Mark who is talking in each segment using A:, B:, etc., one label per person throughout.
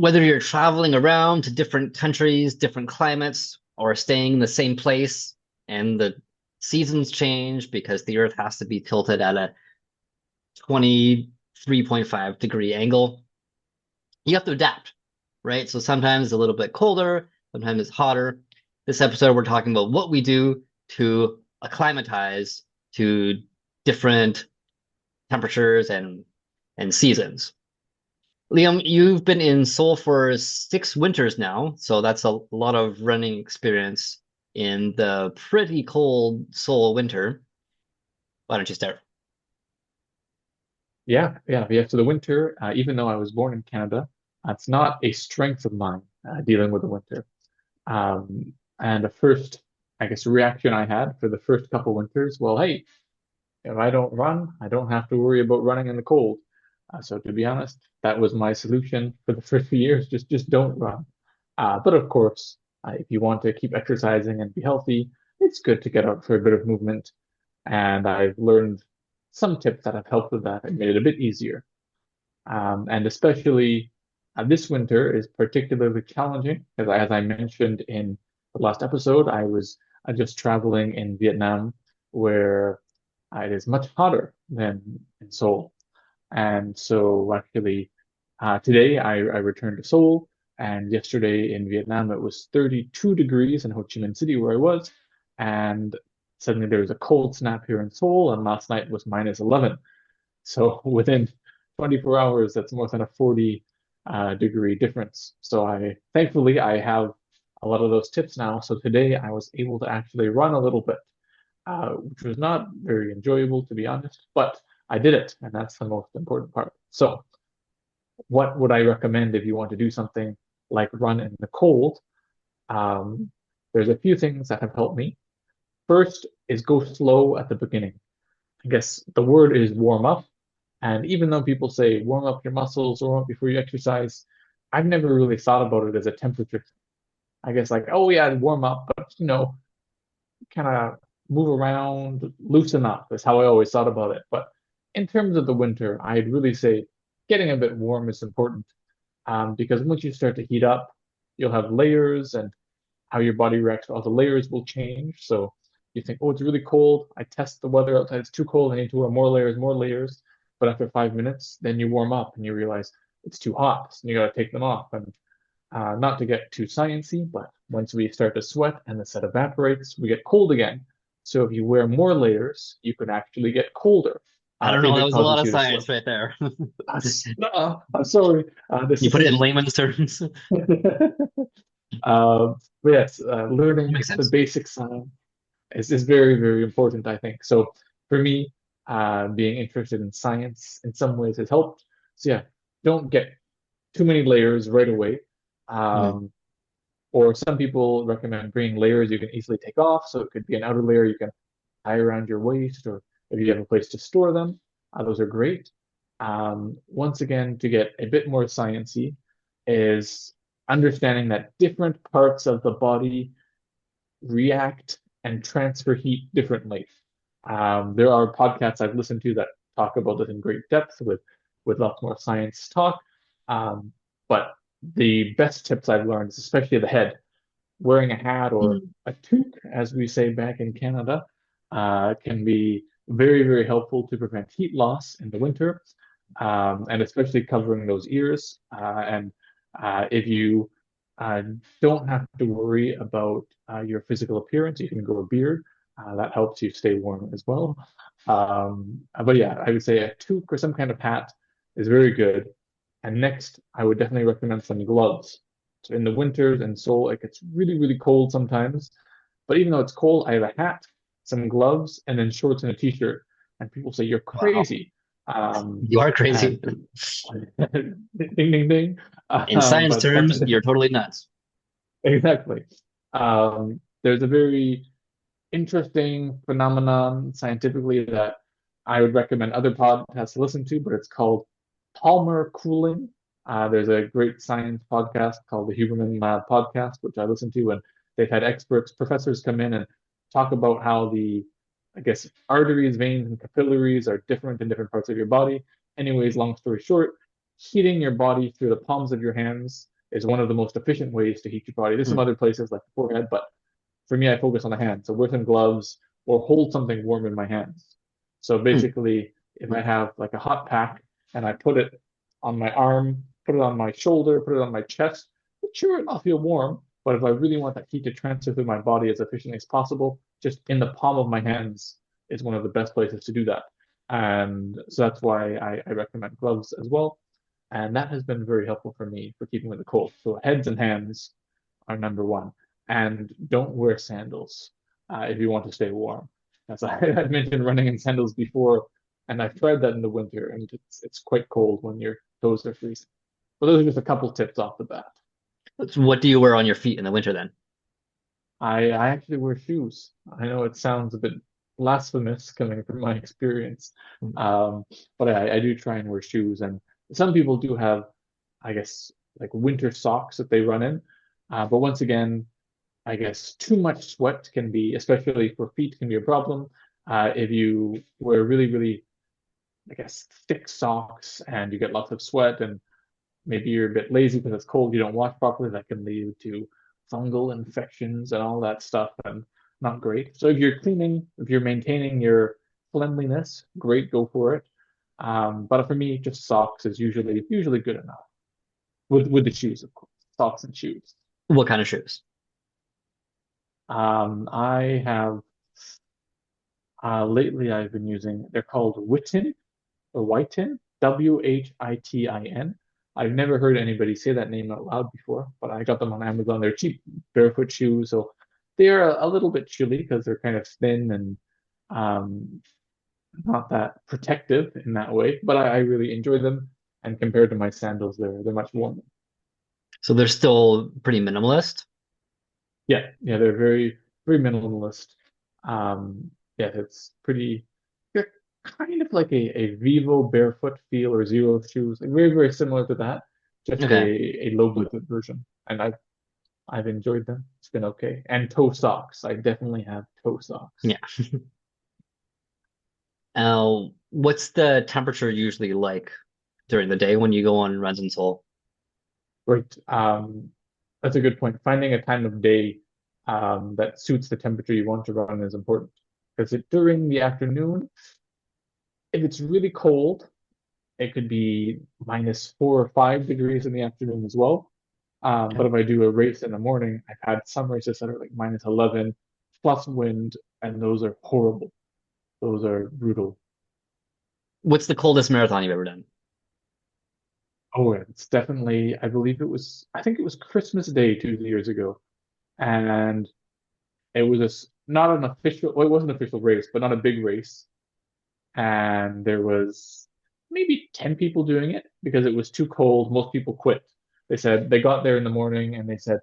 A: whether you're traveling around to different countries, different climates, or staying in the same place, and the seasons change because the Earth has to be tilted at a 23.5 degree angle, you have to adapt, right? So sometimes it's a little bit colder, sometimes it's hotter. This episode, we're talking about what we do to acclimatize to different temperatures and seasons. Liam, you've been in Seoul for 6 winters now, so that's a lot of running experience in the pretty cold Seoul winter. Why don't you start?
B: Yeah. So the winter, even though I was born in Canada, it's not a strength of mine dealing with the winter. And the first, I guess, reaction I had for the first couple winters, well, hey, if I don't run, I don't have to worry about running in the cold. So to be honest, that was my solution for the first few years. Just don't run. But of course, if you want to keep exercising and be healthy, it's good to get out for a bit of movement. And I've learned some tips that have helped with that and made it a bit easier. And especially this winter is particularly challenging, as I mentioned in the last episode, I was just traveling in Vietnam, where it is much hotter than in Seoul. And so actually, today I returned to Seoul, and yesterday in Vietnam it was 32 degrees in Ho Chi Minh City where I was, and suddenly there was a cold snap here in Seoul, and last night was minus 11. So within 24 hours, that's more than a 40 degree difference. So thankfully, I have a lot of those tips now. So today I was able to actually run a little bit, which was not very enjoyable, to be honest, but I did it, and that's the most important part. So what would I recommend if you want to do something like run in the cold? Um, there's a few things that have helped me. First is go slow at the beginning. I guess the word is warm up. And even though people say warm up your muscles, warm up before you exercise, I've never really thought about it as a temperature. I guess like, oh yeah, warm up, but kind of move around, loosen up is how I always thought about it. But in terms of the winter, I'd really say getting a bit warm is important, because once you start to heat up, you'll have layers and how your body reacts to all the layers will change. So you think, oh, it's really cold. I test the weather outside. It's too cold. I need to wear more layers, more layers. But after 5 minutes, then you warm up and you realize it's too hot. So you got to take them off. And not to get too sciencey, but once we start to sweat and the set evaporates, we get cold again. So if you wear more layers, you can actually get colder
A: I don't know.
B: if
A: That
B: it
A: was a lot
B: causes
A: of
B: you to sweat.
A: science right there.
B: I'm sorry. This
A: You
B: is
A: put it in layman's terms. That
B: but yes, learning
A: makes
B: the
A: sense.
B: basics is very, very important, I think. So for me, being interested in science in some ways has helped. So yeah, don't get too many layers right away.
A: Mhm.
B: Um, or some people recommend bringing layers you can easily take off. So it could be an outer layer you can tie around your waist, or if you have a place to store them, those are great. Once again, to get a bit more sciencey, is understanding that different parts of the body react and transfer heat differently. There are podcasts I've listened to that talk about this in great depth with lots more science talk. Um, but the best tips I've learned is especially the head, wearing a hat or
A: Mhm.
B: a toque, as we say back in Canada, can be very, very helpful to prevent heat loss in the winter, and especially covering those ears. And if you uh, don't have to worry about your physical appearance, you can grow a beard. That helps you stay warm as well. But yeah, I would say a toque or some kind of hat is very good. And next, I would definitely recommend some gloves. So in the winters in Seoul, it gets really, really cold sometimes. But even though it's cold, I have a hat, some gloves, and then shorts and a t-shirt. And people say, you're
A: Wow.
B: crazy.
A: You are
B: And
A: crazy.
B: ding, ding, ding.
A: In science
B: But
A: terms, you're totally nuts.
B: exactly. There's a very interesting phenomenon scientifically that I would recommend other podcasts to listen to, but it's called Palmer cooling. There's a great science podcast called the Huberman Lab Podcast, which I listen to, and they've had experts, professors come in and talk about how I guess, arteries, veins, and capillaries are different in different parts of your body. Anyways, long story short, heating your body through the palms of your hands is one of the most efficient ways to heat your body. There's some
A: Hmm.
B: other places like the forehead, but for me, I focus on the hands. So wear some gloves or hold something warm in my hands. So
A: Hmm.
B: basically, if I have like a hot pack and I put it on my arm, put it on my shoulder, put it on my chest, sure, I'll feel warm. But if I really want that heat to transfer through my body as efficiently as possible, just in the palm of my hands is one of the best places to do that. And so that's why I recommend gloves as well. And that has been very helpful for me for keeping with the cold. So heads and hands are number one. And don't wear sandals if you want to stay warm. As I've mentioned running in sandals before, and I've tried that in the winter, and it's quite cold when your toes are freezing. But those are just a couple tips off the bat.
A: So what do you wear on your feet in the winter then?
B: I actually wear shoes. I know it sounds a bit blasphemous coming from my experience,
A: Hmm.
B: um, but I do try and wear shoes. And some people do have, I guess, like winter socks that they run in. But once again, I guess too much sweat can be, especially for feet, can be a problem. If you wear really, really, I guess, thick socks and you get lots of sweat and maybe you're a bit lazy because it's cold, you don't wash properly, that can lead to fungal infections and all that stuff, and not great. So if you're cleaning, if you're maintaining your cleanliness, great, go for it. But for me, just socks is usually good enough with the shoes, of course, socks and shoes.
A: What kind of shoes?
B: I have lately I've been using, they're called Witten or Whiten, Whitin. I've never heard anybody say that name out loud before, but I got them on Amazon. They're cheap barefoot shoes, so they're a little bit chilly because they're kind of thin and um, not that protective in that way. But I really enjoy them, and compared to my sandals, they're much warmer.
A: So they're still pretty minimalist.
B: Yeah, they're very minimalist. Yeah, it's pretty. They're kind of like a Vivo barefoot feel or Zero shoes, like very similar to that, just
A: Okay.
B: a low budget version. And I've enjoyed them. It's been okay. And toe socks. I definitely have toe socks.
A: Yeah. What's the temperature usually like during the day when you go on runs in Seoul?
B: Right. That's a good point. Finding a time of day that suits the temperature you want to run is important. Because during the afternoon, if it's really cold, it could be -4 or 5 degrees in the afternoon as well.
A: Okay.
B: But if I do a race in the morning, I've had some races that are like -11 plus wind, and those are horrible. Those are brutal.
A: What's the coldest marathon you've ever done?
B: Oh, yeah, it's definitely, I think it was Christmas Day 2 years ago. And it was not an official, well, it was an official race, but not a big race. And there was maybe 10 people doing it because it was too cold. Most people quit. They said they got there in the morning and they said,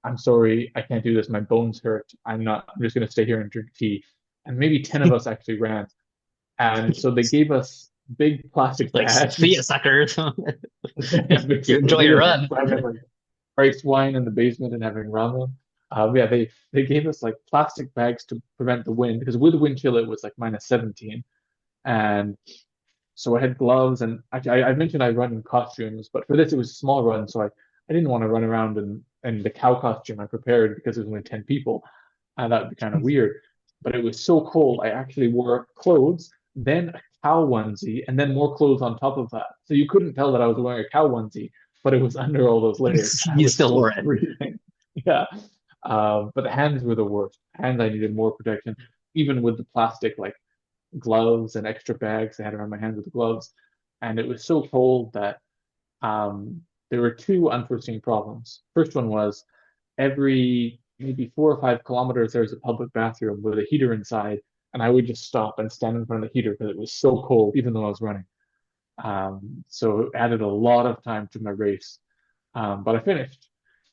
B: I'm sorry, I can't do this. My bones hurt. I'm just going to stay here and drink tea. And maybe 10 of us actually ran. And so they gave us big plastic
A: Like, see ya,
B: bags.
A: suckers. You
B: Basically,
A: enjoy
B: they
A: your
B: just
A: run.
B: having like rice wine in the basement and having ramen. Yeah, they gave us like plastic bags to prevent the wind because with wind chill it was like -17. And so I had gloves, and actually, I mentioned I run in costumes, but for this it was a small run, so I didn't want to run around in the cow costume I prepared because there was only 10 people, and that would be kind of weird. But it was so cold, I actually wore clothes, then a cow onesie, and then more clothes on top of that. So you couldn't tell that I was wearing a cow onesie, but it was under all those layers. I
A: You
B: was
A: still wore
B: so
A: it.
B: freezing. Yeah. But the hands were the worst. Hands, I needed more protection, even with the plastic, like gloves and extra bags I had around my hands with the gloves. And it was so cold that there were two unforeseen problems. First one was every maybe 4 or 5 kilometers, there was a public bathroom with a heater inside, and I would just stop and stand in front of the heater because it was so cold, even though I was running. So it added a lot of time to my race, but I finished.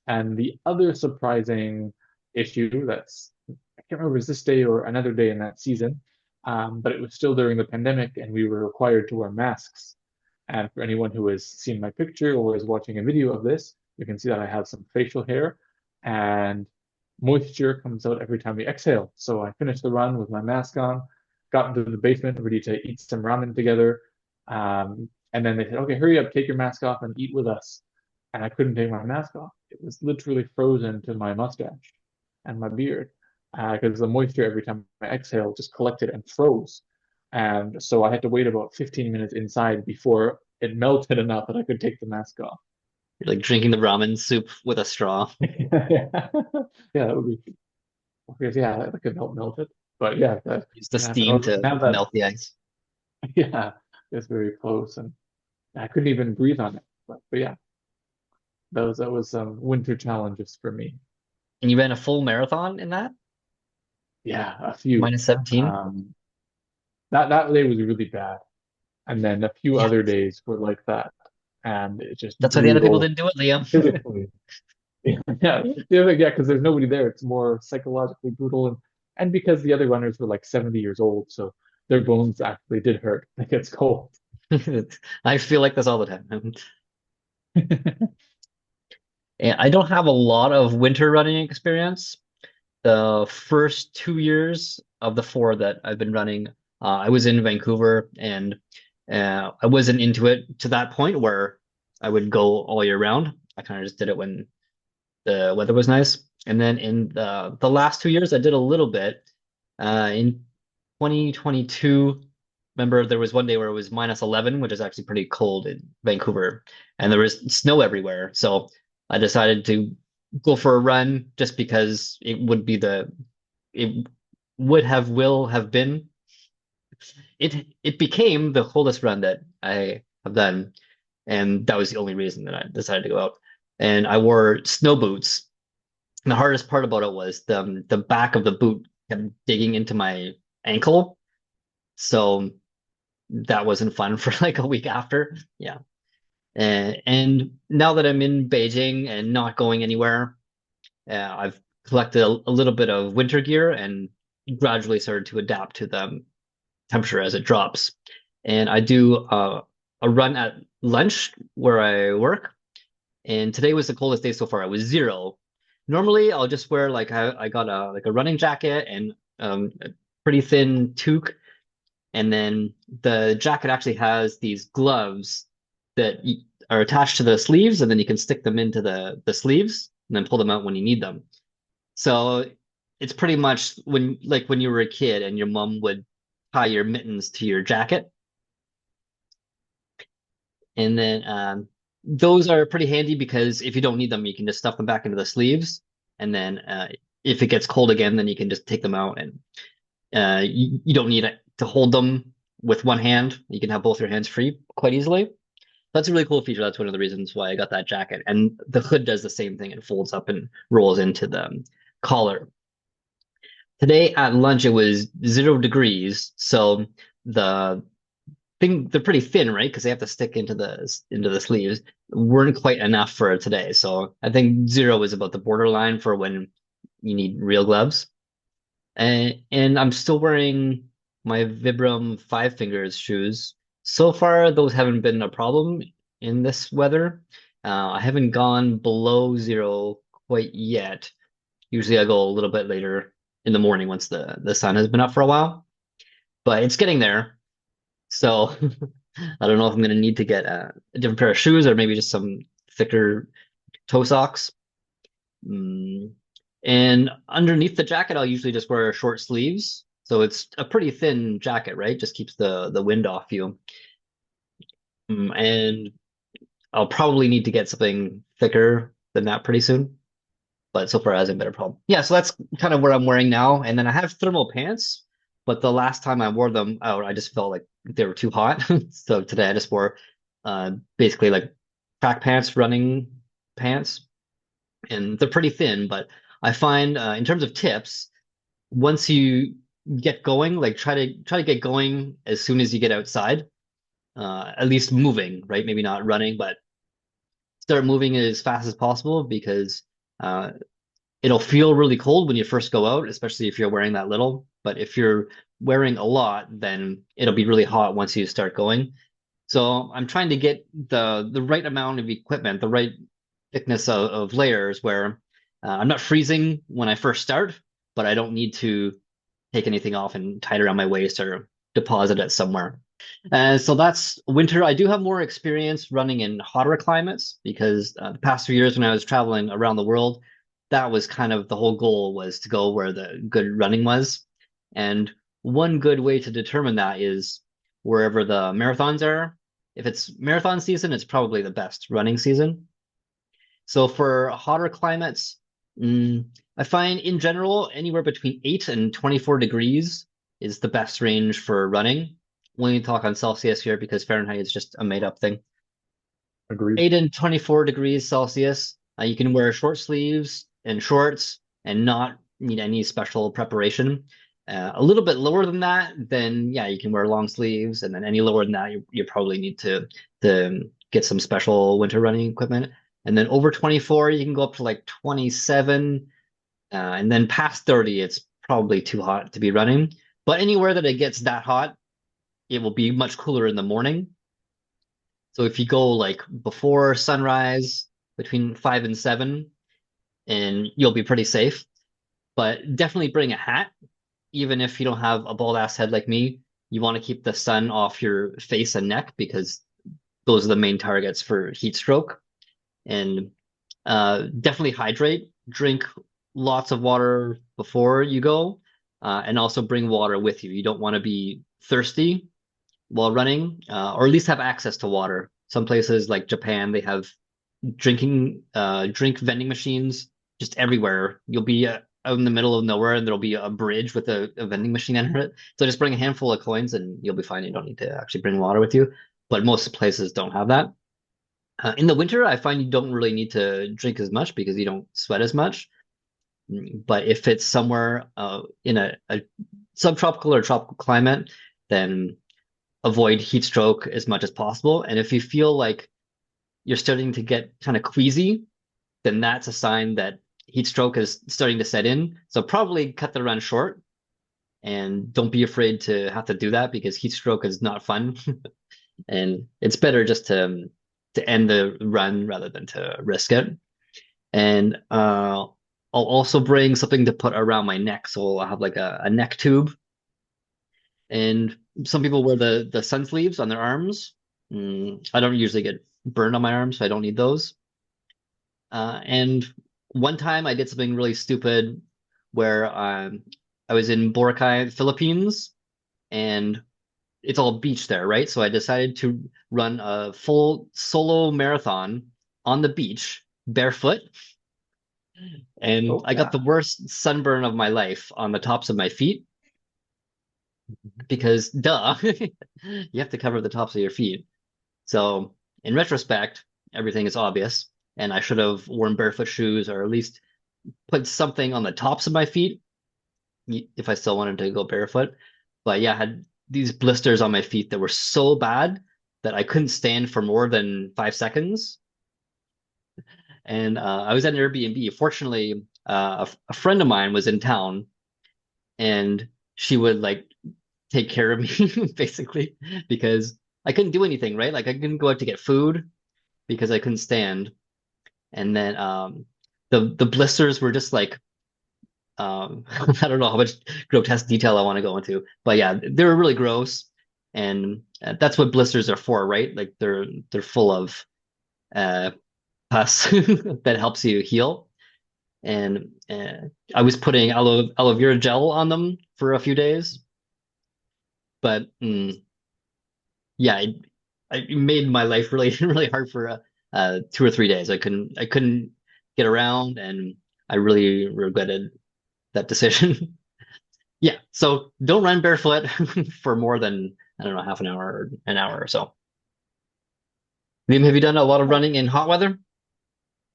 B: And the other surprising issue that's, I can't remember, was this day or another day in that season, but it was still during the pandemic and we were required to wear masks. And for anyone who has seen my picture or is watching a video of this, you can see that I have some facial hair and moisture comes out every time we exhale. So I finished the run with my mask on, got into the basement ready to eat some ramen together. And then they said, okay, hurry up, take your mask off and eat with us. and I couldn't take my mask off. It was literally frozen to my mustache and my beard because the moisture every time I exhaled just collected and froze. And so I had to wait about 15 minutes inside before it melted enough that I could take the mask off.
A: You're like drinking the ramen soup with a straw.
B: Yeah, yeah, that would be because yeah, that could help melt it. But yeah,
A: Use the
B: yeah.
A: steam to
B: Now that
A: melt the ice.
B: yeah, it's very close, and I couldn't even breathe on it. But yeah, that was some winter challenges for me.
A: And you ran a full marathon in that?
B: Yeah, a few.
A: -17?
B: Um, that day was really bad, and then a few
A: Yeah.
B: other days were like that, and it's just
A: That's why the other people
B: brutal
A: didn't do it, Liam.
B: physically. Yeah, yeah, because there's nobody there. It's more psychologically brutal, and because the other runners were like 70 years old, so their bones actually did hurt. It gets cold.
A: I feel like this all the time. And I don't have a lot of winter running experience. The first 2 years of the four that I've been running, I was in Vancouver and I wasn't into it to that point where I would go all year round. I kind of just did it when the weather was nice. And then in the last 2 years, I did a little bit. In 2022, remember there was one day where it was -11, which is actually pretty cold in Vancouver, and there was snow everywhere. So I decided to go for a run just because it will have been it became the coldest run that I have done, and that was the only reason that I decided to go out. And I wore snow boots. And the hardest part about it was the back of the boot kept digging into my ankle, so that wasn't fun for like a week after. Yeah. And now that I'm in Beijing and not going anywhere, I've collected a little bit of winter gear and gradually started to adapt to the temperature as it drops. And I do a run at lunch where I work. And today was the coldest day so far. It was 0. Normally, I'll just wear like I got a running jacket and a pretty thin toque, and then the jacket actually has these gloves that are attached to the sleeves, and then you can stick them into the sleeves and then pull them out when you need them. So it's pretty much when you were a kid and your mom would tie your mittens to your jacket, and then those are pretty handy because if you don't need them, you can just stuff them back into the sleeves, and then if it gets cold again, then you can just take them out, and you don't need to hold them with one hand. You can have both your hands free quite easily. That's a really cool feature. That's one of the reasons why I got that jacket. And the hood does the same thing. It folds up and rolls into the collar. Today at lunch, it was 0 degrees. So the they're pretty thin, right? Because they have to stick into the sleeves. Weren't quite enough for today. So I think 0 is about the borderline for when you need real gloves. And I'm still wearing my Vibram Five Fingers shoes. So far, those haven't been a problem in this weather. I haven't gone below 0 quite yet. Usually I go a little bit later in the morning once the sun has been up for a while, but it's getting there. So I don't know if I'm going to need to get a different pair of shoes or maybe just some thicker toe socks. Mm. And underneath the jacket, I'll usually just wear short sleeves. So it's a pretty thin jacket, right? Just keeps the wind off you. And I'll probably need to get something thicker than that pretty soon. But so far, it hasn't been a problem. Yeah, so that's kind of what I'm wearing now. And then I have thermal pants, but the last time I wore them out, I just felt like they were too hot. So today I just wore basically like track pants, running pants, and they're pretty thin. But I find in terms of tips, once you get going, like try to get going as soon as you get outside, at least moving, right? Maybe not running, but start moving as fast as possible because uh, it'll feel really cold when you first go out, especially if you're wearing that little. But if you're wearing a lot, then it'll be really hot once you start going. So I'm trying to get the right amount of equipment, the right thickness of layers where I'm not freezing when I first start, but I don't need to take anything off and tie it around my waist or deposit it somewhere. So that's winter. I do have more experience running in hotter climates because the past 2 years when I was traveling around the world, that was kind of the whole goal was to go where the good running was. And one good way to determine that is wherever the marathons are. If it's marathon season, it's probably the best running season. So for hotter climates, I find in general anywhere between 8 and 24 degrees is the best range for running. When we talk on Celsius here, because Fahrenheit is just a made up thing.
B: Agreed.
A: 8 and 24 degrees Celsius. You can wear short sleeves and shorts and not need any special preparation. A little bit lower than that, then yeah, you can wear long sleeves, and then any lower than that, you probably need to get some special winter running equipment. And then over 24, you can go up to like 27, and then past 30, it's probably too hot to be running. But anywhere that it gets that hot, it will be much cooler in the morning. So if you go like before sunrise, between 5 and 7, and you'll be pretty safe. But definitely bring a hat, even if you don't have a bald ass head like me. You want to keep the sun off your face and neck because those are the main targets for heat stroke. And definitely hydrate. Drink lots of water before you go, and also bring water with you. You don't want to be thirsty while running, or at least have access to water. Some places like Japan, they have drink vending machines just everywhere. You'll be out in the middle of nowhere, and there'll be a bridge with a vending machine under it. So just bring a handful of coins, and you'll be fine. You don't need to actually bring water with you. But most places don't have that. In the winter, I find you don't really need to drink as much because you don't sweat as much. But if it's somewhere in a subtropical or tropical climate, then avoid heat stroke as much as possible. And if you feel like you're starting to get kind of queasy, then that's a sign that heat stroke is starting to set in. So probably cut the run short and don't be afraid to have to do that because heat stroke is not fun. And it's better just to end the run rather than to risk it. And I'll also bring something to put around my neck. So I'll have like a neck tube. And some people wear the sun sleeves on their arms. I don't usually get burned on my arms, so I don't need those. And one time I did something really stupid where I was in Boracay, Philippines, and it's all beach there, right? So I decided to run a full solo marathon on the beach barefoot, and
B: Oh
A: I got
B: yeah.
A: the worst sunburn of my life on the tops of my feet because duh, you have to cover the tops of your feet. So in retrospect, everything is obvious, and I should have worn barefoot shoes or at least put something on the tops of my feet if I still wanted to go barefoot. But yeah, I had these blisters on my feet that were so bad that I couldn't stand for more than 5 seconds. And I was at an Airbnb. Fortunately, a friend of mine was in town, and she would like take care of me basically because I couldn't do anything, right? Like I couldn't go out to get food because I couldn't stand. And then the blisters were just like I don't know how much grotesque detail I want to go into, but yeah, they were really gross. And that's what blisters are for, right? Like they're full of uh pus that helps you heal. And I was putting aloe vera gel on them for a few days, but yeah, it made my life really really hard for 2 or 3 days. I couldn't get around, and I really regretted that decision. Yeah, so don't run barefoot for more than I don't know half an hour or an hour or so. Liam, have you done a lot of running in hot weather?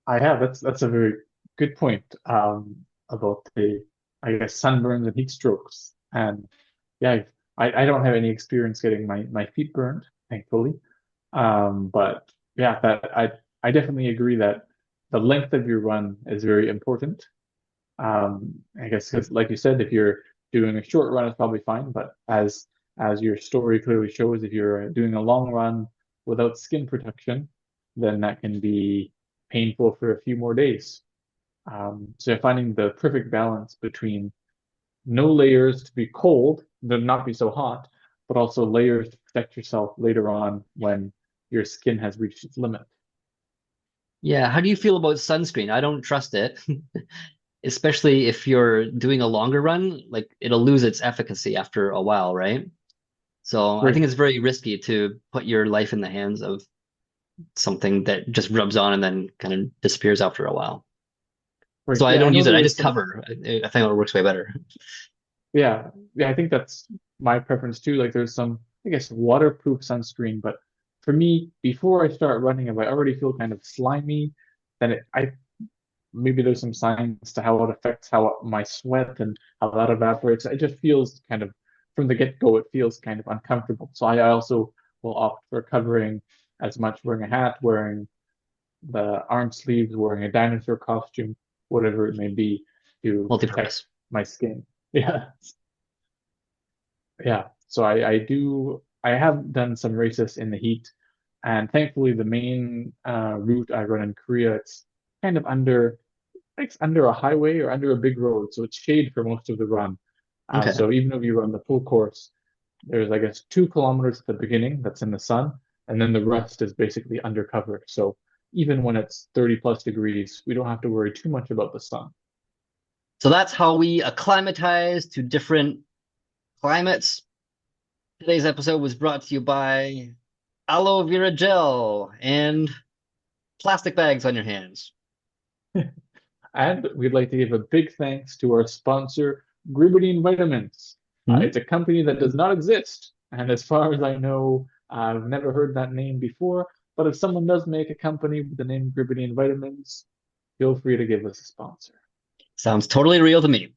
B: I have. That's a very good point about the, I guess, sunburns and heat strokes. And yeah, I don't have any experience getting my feet burned, thankfully. But yeah, that I definitely agree that the length of your run is very important. I guess because, like you said, if you're doing a short run, it's probably fine. But as your story clearly shows, if you're doing a long run without skin protection, then that can be painful for a few more days. So finding the perfect balance between no layers to be cold, but not be so hot, but also layers to protect yourself later on when your skin has reached its limit.
A: Yeah, how do you feel about sunscreen? I don't trust it, especially if you're doing a longer run, like it'll lose its efficacy after a while, right? So I
B: For
A: think it's very risky to put your life in the hands of something that just rubs on and then kind of disappears after a while. So I
B: Yeah, I
A: don't
B: know
A: use it.
B: there
A: I
B: was
A: just
B: some.
A: cover. I think it works way better.
B: Yeah, I think that's my preference too. Like there's some, I guess, waterproof sunscreen, but for me, before I start running, if I already feel kind of slimy, then I maybe there's some signs to how it affects how my sweat and how that evaporates. It just feels kind of from the get-go, it feels kind of uncomfortable. So I also will opt for covering as much, wearing a hat, wearing the arm sleeves, wearing a dinosaur costume, whatever it may be, to protect
A: Multi-purpose.
B: my skin. Yeah. Yeah, so I have done some races in the heat, and thankfully the main route I run in Korea, it's kind of under it's under a highway or under a big road, so it's shade for most of the run.
A: Okay.
B: So even if you run the full course, there's I guess 2 kilometers at the beginning that's in the sun, and then the rest is basically undercover. So even when it's 30 plus degrees, we don't have to worry too much about the sun.
A: So that's how we acclimatize to different climates. Today's episode was brought to you by aloe vera gel and plastic bags on your hands.
B: And we'd like to give a big thanks to our sponsor, Grenadine Vitamins.
A: Hmm?
B: It's a company that does not exist. And as far as I know, I've never heard that name before. But if someone does make a company with the name Grenadine Vitamins, feel free to give us a sponsor.
A: Sounds totally real to me.